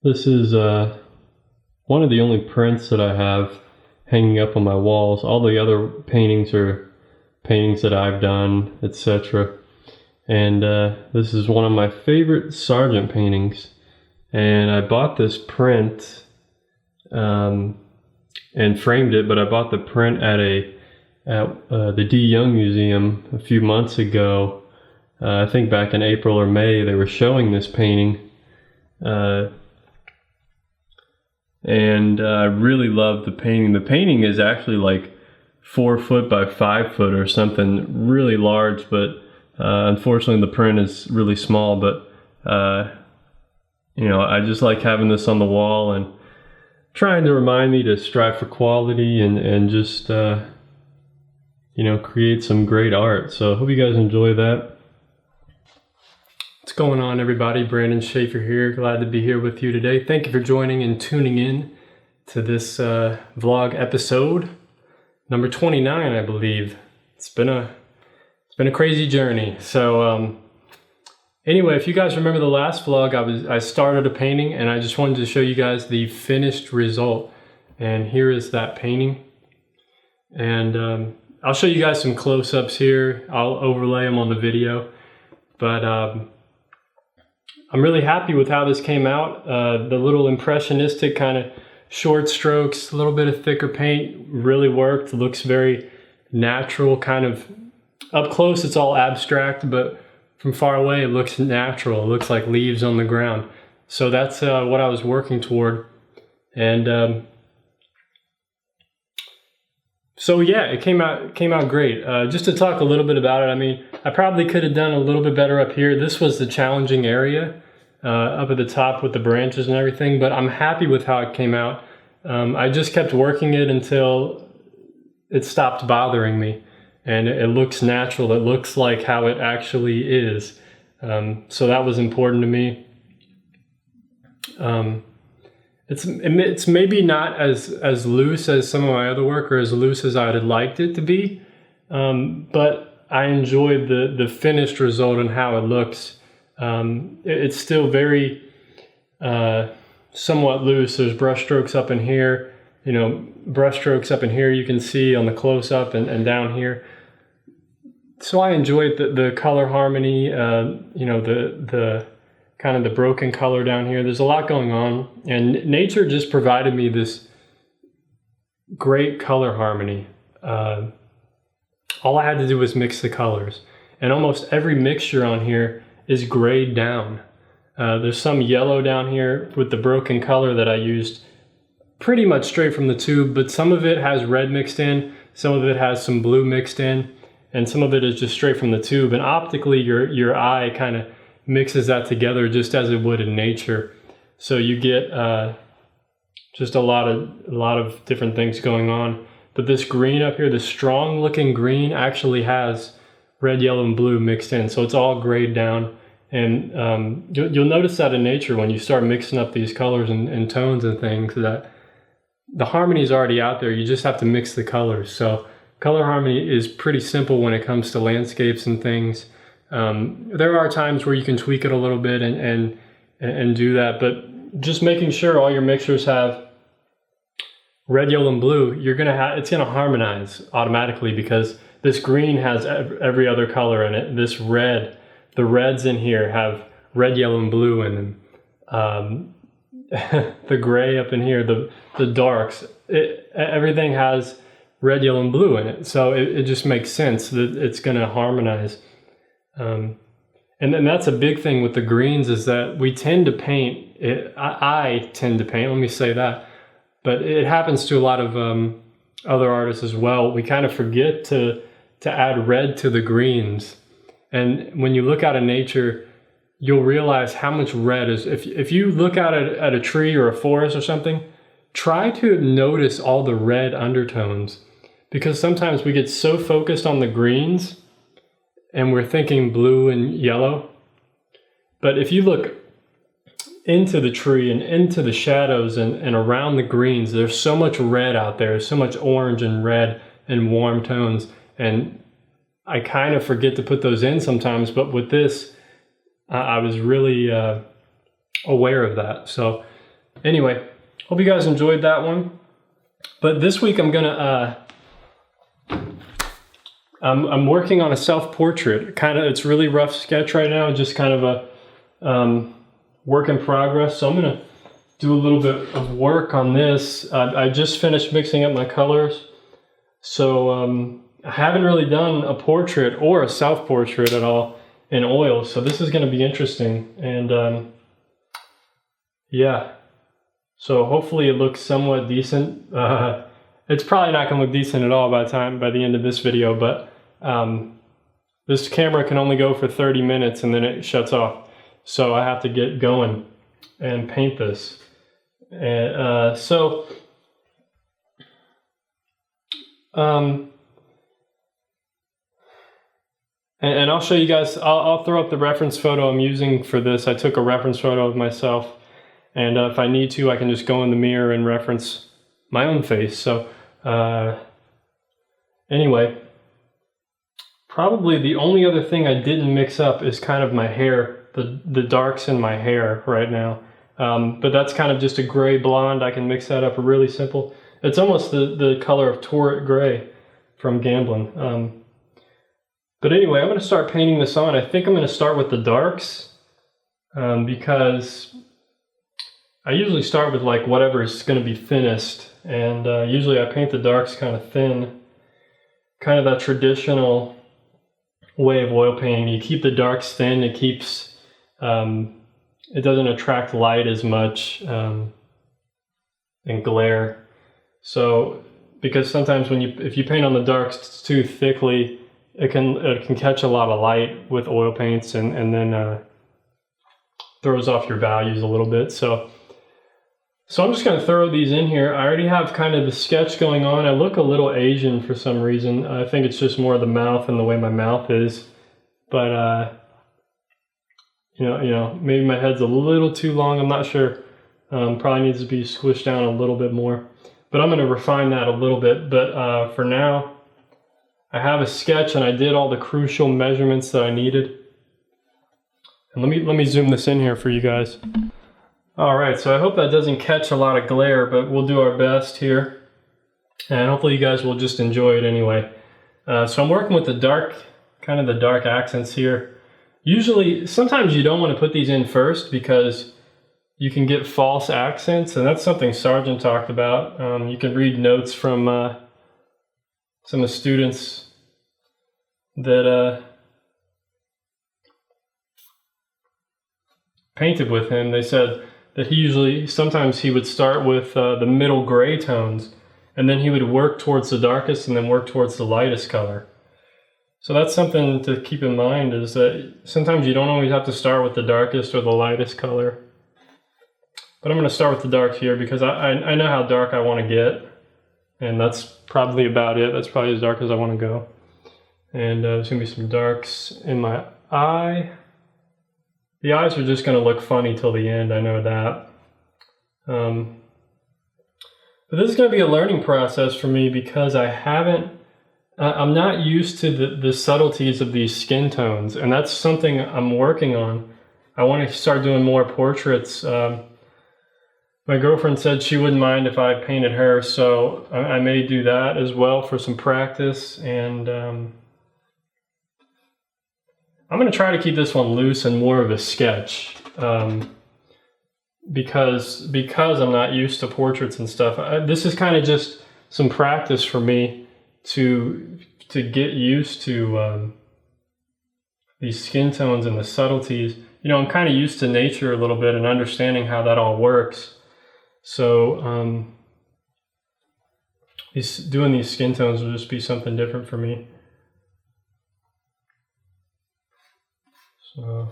This is one of the only prints that I have hanging up on my walls. All the other paintings are paintings that I've done, etc. And this is one of my favorite Sargent paintings. And I bought this print and framed it, but I bought the print at the D. Young Museum a few months ago. I think back in April or May, they were showing this painting. And I really love the painting. The painting is actually like 4 foot by 5 foot or something really large, but unfortunately the print is really small. But you know, I just like having this on the wall and trying to remind me to strive for quality and just you know, create some great art. So I hope you guys enjoy that. What's going on, everybody? Brandon Schaefer here. Glad to be here with you today. Thank you for joining and tuning in to this vlog episode number 29, I believe. It's been a crazy journey. So anyway, if you guys remember the last vlog, I started a painting and I just wanted to show you guys the finished result. And here is that painting. And I'll show you guys some close-ups here. I'll overlay them on the video. But I'm really happy with how this came out. The little impressionistic kind of short strokes, a little bit of thicker paint really worked. It looks very natural, kind of up close it's all abstract, but from far away it looks natural. It looks like leaves on the ground. So that's what I was working toward. And so yeah, it came out great. Just to talk a little bit about it, I mean, I probably could have done a little bit better up here. This was the challenging area up at the top with the branches and everything, but I'm happy with how it came out. I just kept working it until it stopped bothering me, and it looks natural. It looks like how it actually is. So that was important to me. It's maybe not as loose as some of my other work, or as loose as I would have liked it to be, but I enjoyed the finished result and how it looks. It's still very somewhat loose. There's brush strokes up in here, you know, brush strokes up in here you can see on the close-up and down here. So I enjoyed the color harmony, you know, the kind of the broken color down here. There's a lot going on, and nature just provided me this great color harmony. All I had to do was mix the colors, and almost every mixture on here is grayed down. There's some yellow down here with the broken color that I used pretty much straight from the tube, but some of it has red mixed in, some of it has some blue mixed in, and some of it is just straight from the tube. And optically your eye kind of mixes that together just as it would in nature. So you get just a lot of different things going on. But this green up here, the strong looking green, actually has red, yellow, and blue mixed in. So it's all grayed down. And you'll notice that in nature when you start mixing up these colors and tones and things, that the harmony is already out there. You just have to mix the colors. So color harmony is pretty simple when it comes to landscapes and things. There are times where you can tweak it a little bit and do that, but just making sure all your mixtures have red, yellow, and blue, it's gonna harmonize automatically, because this green has every other color in it. This red, the reds in here have red, yellow, and blue in them. The gray up in here, the darks, everything has red, yellow, and blue in it. So it just makes sense that it's gonna harmonize. And then that's a big thing with the greens, is that we tend to paint, I tend to paint, let me say that, but it happens to a lot of other artists as well. We kind of forget to add red to the greens. And when you look out in nature, you'll realize how much red is, if you look out at a tree or a forest or something, try to notice all the red undertones, because sometimes we get so focused on the greens and we're thinking blue and yellow. But if you look into the tree and into the shadows and around the greens, there's so much red out there, so much orange and red and warm tones. And I kind of forget to put those in sometimes, but with this, I was really aware of that. So Anyway, hope you guys enjoyed that one. But this week I'm gonna I'm working on a self-portrait. It's really rough sketch right now, just kind of a work in progress. So I'm gonna do a little bit of work on this. I just finished mixing up my colors. So I haven't really done a portrait or a self-portrait at all in oil. So this is gonna be interesting. And yeah, so hopefully it looks somewhat decent. It's probably not gonna look decent at all by the end of this video, but this camera can only go for 30 minutes and then it shuts off. So I have to get going and paint this. And and I'll show you guys, I'll throw up the reference photo I'm using for this. I took a reference photo of myself, and if I need to, I can just go in the mirror and reference my own face. So anyway, probably the only other thing I didn't mix up is kind of my hair, the darks in my hair right now. But that's kind of just a gray blonde. I can mix that up really simple. It's almost the color of Torrid Gray from Gamblin'. But anyway, I'm going to start painting this on. I think I'm going to start with the darks because I usually start with like whatever is going to be thinnest. And usually I paint the darks kind of thin, kind of that traditional way of oil painting. You keep the darks thin. It keeps, it doesn't attract light as much and glare. So, because sometimes if you paint on the darks too thickly, it can catch a lot of light with oil paints and then throws off your values a little bit. So I'm just going to throw these in here. I already have kind of the sketch going on. I look a little Asian for some reason. I think it's just more the mouth and the way my mouth is. But you know, maybe my head's a little too long. I'm not sure. Probably needs to be squished down a little bit more. But I'm going to refine that a little bit. But for now, I have a sketch and I did all the crucial measurements that I needed. And let me zoom this in here for you guys. All right, so I hope that doesn't catch a lot of glare, but we'll do our best here. And hopefully you guys will just enjoy it anyway. So I'm working with the dark, kind of the dark accents here. Usually, sometimes you don't want to put these in first because you can get false accents, and that's something Sargent talked about. You can read notes from some of the students that painted with him. They said that sometimes he would start with the middle gray tones, and then he would work towards the darkest and then work towards the lightest color. So that's something to keep in mind, is that sometimes you don't always have to start with the darkest or the lightest color. But I'm going to start with the dark here because I know how dark I want to get. And that's probably about it. That's probably as dark as I want to go. And there's going to be some darks in my eye. The eyes are just going to look funny till the end, I know that. But this is going to be a learning process for me because I'm not used to the subtleties of these skin tones. And that's something I'm working on. I want to start doing more portraits. My girlfriend said she wouldn't mind if I painted her, so I may do that as well for some practice. And I'm going to try to keep this one loose and more of a sketch because I'm not used to portraits and stuff. This is kind of just some practice for me to get used to these skin tones and the subtleties. You know, I'm kind of used to nature a little bit and understanding how that all works. So doing these skin tones will just be something different for me. So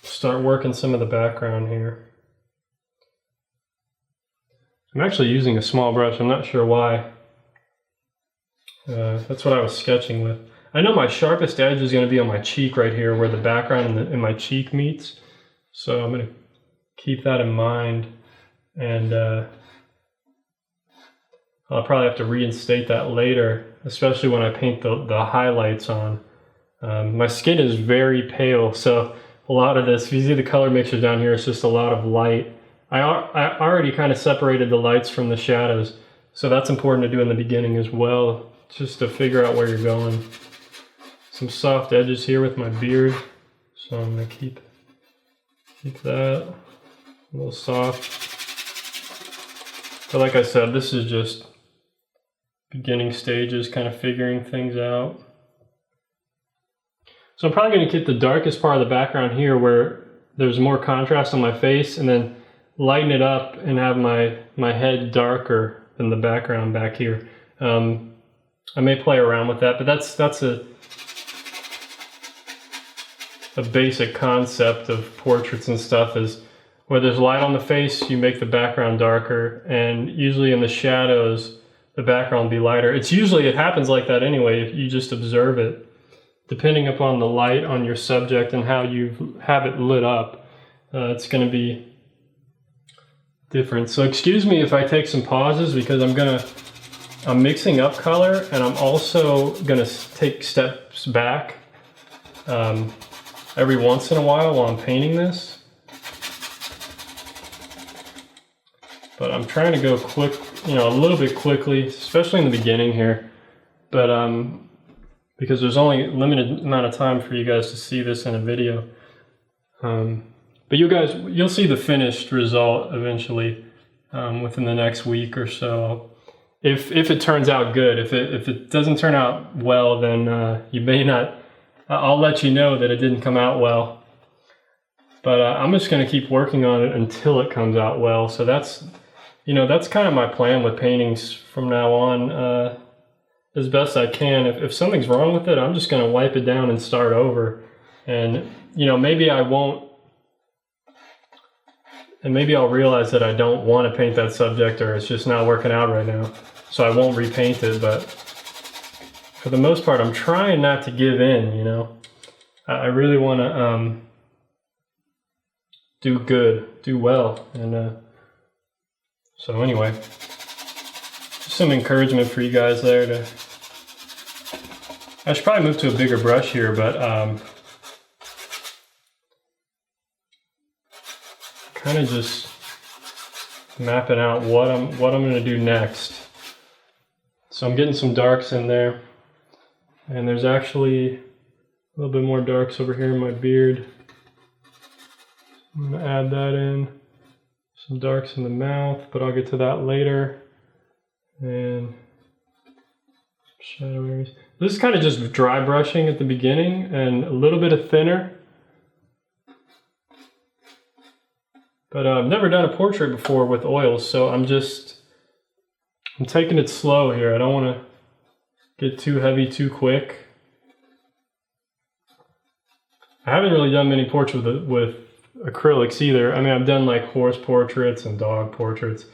start working some of the background here. I'm actually using a small brush. I'm not sure why. That's what I was sketching with. I know my sharpest edge is going to be on my cheek right here where the background and my cheek meets. So I'm going to keep that in mind, and I'll probably have to reinstate that later, especially when I paint the highlights on. My skin is very pale, so a lot of this, if you see the color mixture down here, it's just a lot of light. I already kind of separated the lights from the shadows, so that's important to do in the beginning as well, just to figure out where you're going. Some soft edges here with my beard, so I'm going to keep that a little soft. But like I said, this is just beginning stages, kind of figuring things out. So I'm probably going to keep the darkest part of the background here where there's more contrast on my face, and then lighten it up and have my head darker than the background back here. I may play around with that, but that's a basic concept of portraits and stuff, is where there's light on the face, you make the background darker, and usually in the shadows, the background will be lighter. It happens like that anyway, if you just observe it. Depending upon the light on your subject and how you have it lit up, it's going to be different. So excuse me if I take some pauses, because I'm mixing up color, and I'm also going to take steps back every once in a while I'm painting this. But I'm trying to go quick, a little bit quickly, especially in the beginning here. But because there's only a limited amount of time for you guys to see this in a video. But you'll see the finished result eventually within the next week or so. If it turns out good. If it doesn't turn out well, then you may not. I'll let you know that it didn't come out well. But I'm just going to keep working on it until it comes out well. So that's kind of my plan with paintings from now on. As best I can. If something's wrong with it, I'm just going to wipe it down and start over. And maybe I won't. And maybe I'll realize that I don't want to paint that subject, or it's just not working out right now. So I won't repaint it, but for the most part, I'm trying not to give in, I really want to do good, do well. And so anyway, just some encouragement for you guys there. I should probably move to a bigger brush here, but kind of just mapping out what I'm going to do next. So I'm getting some darks in there, and there's actually a little bit more darks over here in my beard. I'm going to add that in. Some darks in the mouth, but I'll get to that later. And shadow areas. This is kind of just dry brushing at the beginning and a little bit of thinner. But I've never done a portrait before with oils, so I'm taking it slow here. I don't want to get too heavy too quick. I haven't really done many portraits with acrylics either. I mean, I've done like horse portraits and dog portraits,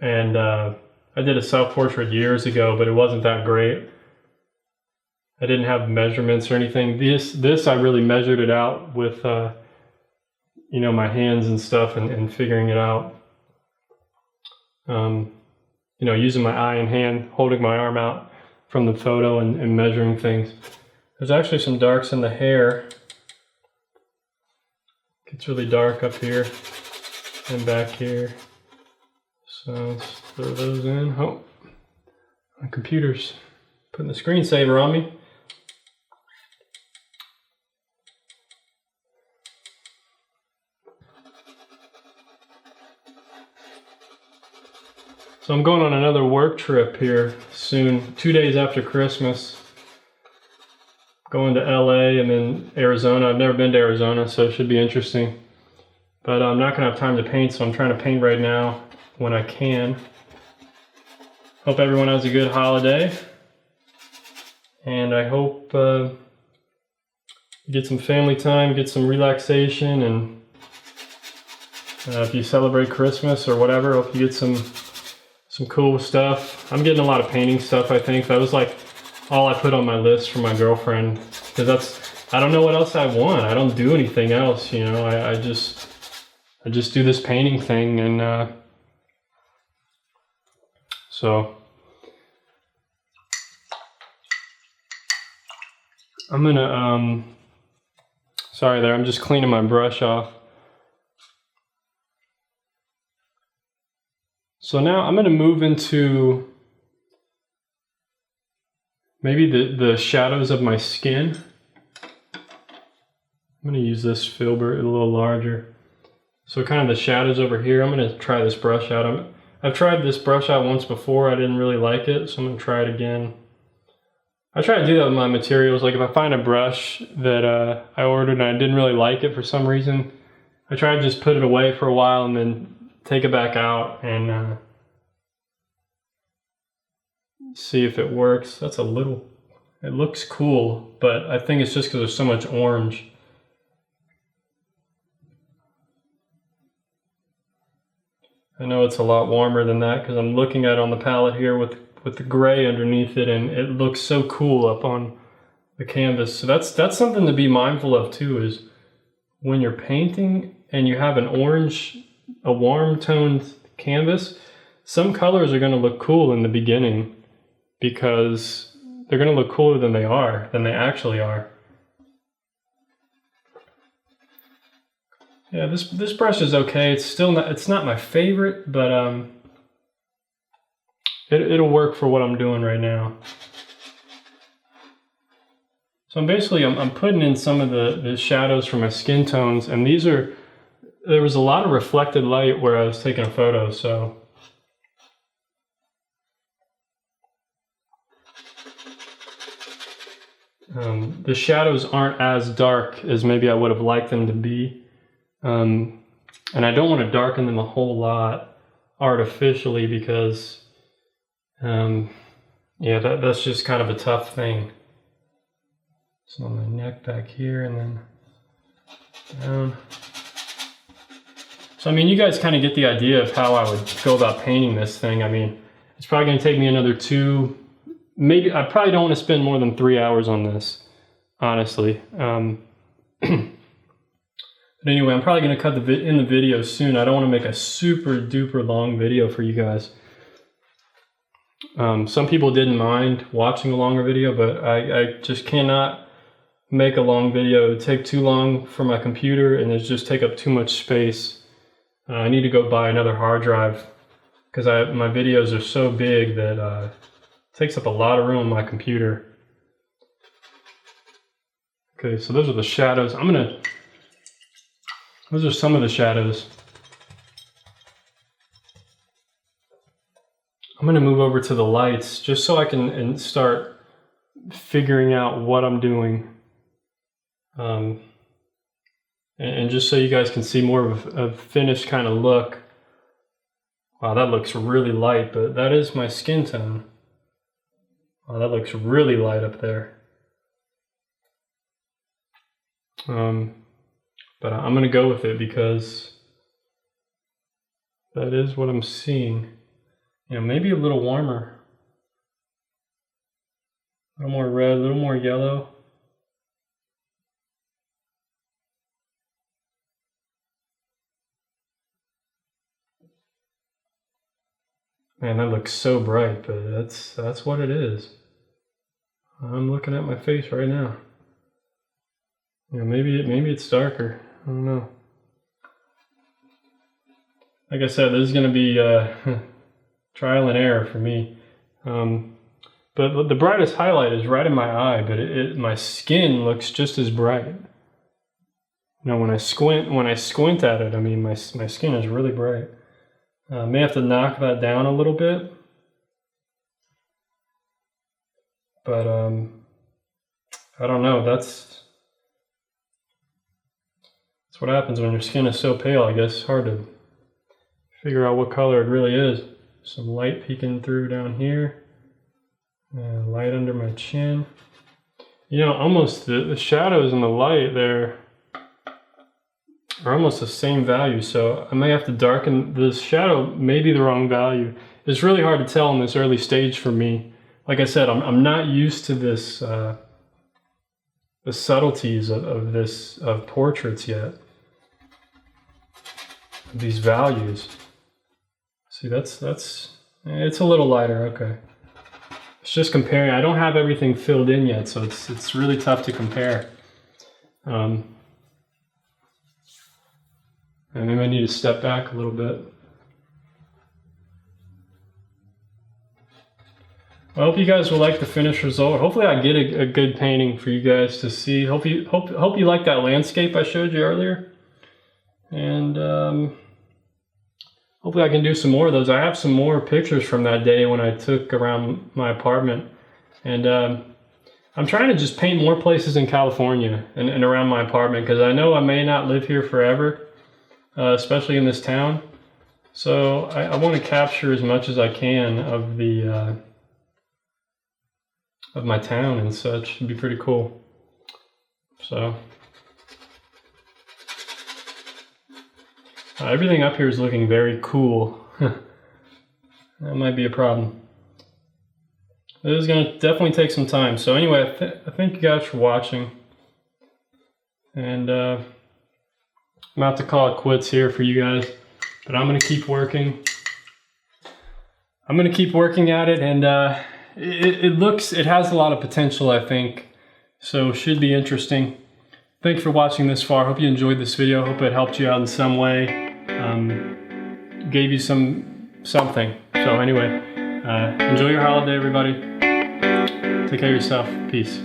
and I did a self-portrait years ago, but it wasn't that great. I didn't have measurements or anything. This I really measured it out with my hands and stuff, and figuring it out. Using my eye and hand, holding my arm out from the photo and measuring things. There's actually some darks in the hair. It's really dark up here and back here. So let's throw those in. Oh, my computer's putting the screensaver on me. So I'm going on another work trip here soon, 2 days after Christmas. Going to LA and then Arizona. I've never been to Arizona, so it should be interesting. But I'm not going to have time to paint, so I'm trying to paint right now when I can. Hope everyone has a good holiday. And I hope you get some family time, get some relaxation, and if you celebrate Christmas or whatever, hope you get some cool stuff. I'm getting a lot of painting stuff, I think. That was like all I put on my list for my girlfriend, because I don't know what else I want. I don't do anything else, I just do this painting thing, and so I'm gonna Sorry there, I'm just cleaning my brush off. So now I'm going to move into maybe the shadows of my skin. I'm going to use this filbert a little larger. So kind of the shadows over here, I'm going to try this brush out. I've tried this brush out once before, I didn't really like it, so I'm going to try it again. I try to do that with my materials, like if I find a brush that I ordered and I didn't really like it for some reason, I try to just put it away for a while and then take it back out and see if it works. That's a little, it looks cool, but I think it's just because there's so much orange. I know it's a lot warmer than that because I'm looking at it on the palette here with the gray underneath it, and it looks so cool up on the canvas. So that's something to be mindful of too, is when you're painting and you have an orange, a warm toned canvas, some colors are going to look cool in the beginning because they're going to look cooler than they actually are. Yeah, this brush is okay. It's still not, it's not my favorite, but it'll work for what I'm doing right now. So I'm putting in some of the shadows for my skin tones, and there was a lot of reflected light where I was taking a photo, so the shadows aren't as dark as maybe I would have liked them to be. And I don't want to darken them a whole lot artificially because, yeah, that's just kind of a tough thing. So on my neck back here and then down. So I mean, you guys kind of get the idea of how I would go about painting this thing. I mean, it's probably going to take me another maybe, I probably don't want to spend more than 3 hours on this, honestly. But anyway, I'm probably going to cut in the video soon. I don't want to make a super duper long video for you guys. Some people didn't mind watching a longer video, but I just cannot make a long video. It would take too long for my computer and it just take up too much space. I need to go buy another hard drive because my videos are so big that it takes up a lot of room on my computer. Okay, so those are the shadows. Those are some of the shadows. I'm going to move over to the lights just so I can start figuring out what I'm doing. And just so you guys can see more of a finished kind of look. Wow, that looks really light, but that is my skin tone. Wow, that looks really light up there. But I'm going to go with it because that is what I'm seeing. You know, maybe a little warmer. A little more red, a little more yellow. Man, that looks so bright, but that's what it is. I'm looking at my face right now. Yeah, maybe it's darker. I don't know. Like I said, this is going to be trial and error for me. But the brightest highlight is right in my eye, but my skin looks just as bright. You know, when I squint at it, I mean, my skin is really bright. May have to knock that down a little bit. But I don't know, that's what happens when your skin is so pale, I guess. It's hard to figure out what color it really is. Some light peeking through down here. Light under my chin. You know, almost the shadows and the light there are almost the same value, so I may have to darken this shadow, maybe the wrong value. It's really hard to tell in this early stage for me. Like I said, I'm not used to this, the subtleties of portraits yet. These values. See, it's a little lighter, okay. It's just comparing. I don't have everything filled in yet, so it's really tough to compare. And maybe I need to step back a little bit. I hope you guys will like the finished result. Hopefully I get a good painting for you guys to see. Hope you like that landscape I showed you earlier. And hopefully I can do some more of those. I have some more pictures from that day when I took around my apartment. And I'm trying to just paint more places in California and around my apartment, because I know I may not live here forever, especially in this town. So I want to capture as much as I can of the of my town and such. It'd be pretty cool. So everything up here is looking very cool. That might be a problem. It is going to definitely take some time. So anyway, I thank you guys for watching. And I'm about to call it quits here for you guys. But I'm going to keep working. I'm going to keep working at it, and it has a lot of potential, I think. So should be interesting. Thank you for watching this far. Hope you enjoyed this video. Hope it helped you out in some way. Gave you something. So anyway, enjoy your holiday, everybody. Take care of yourself. Peace.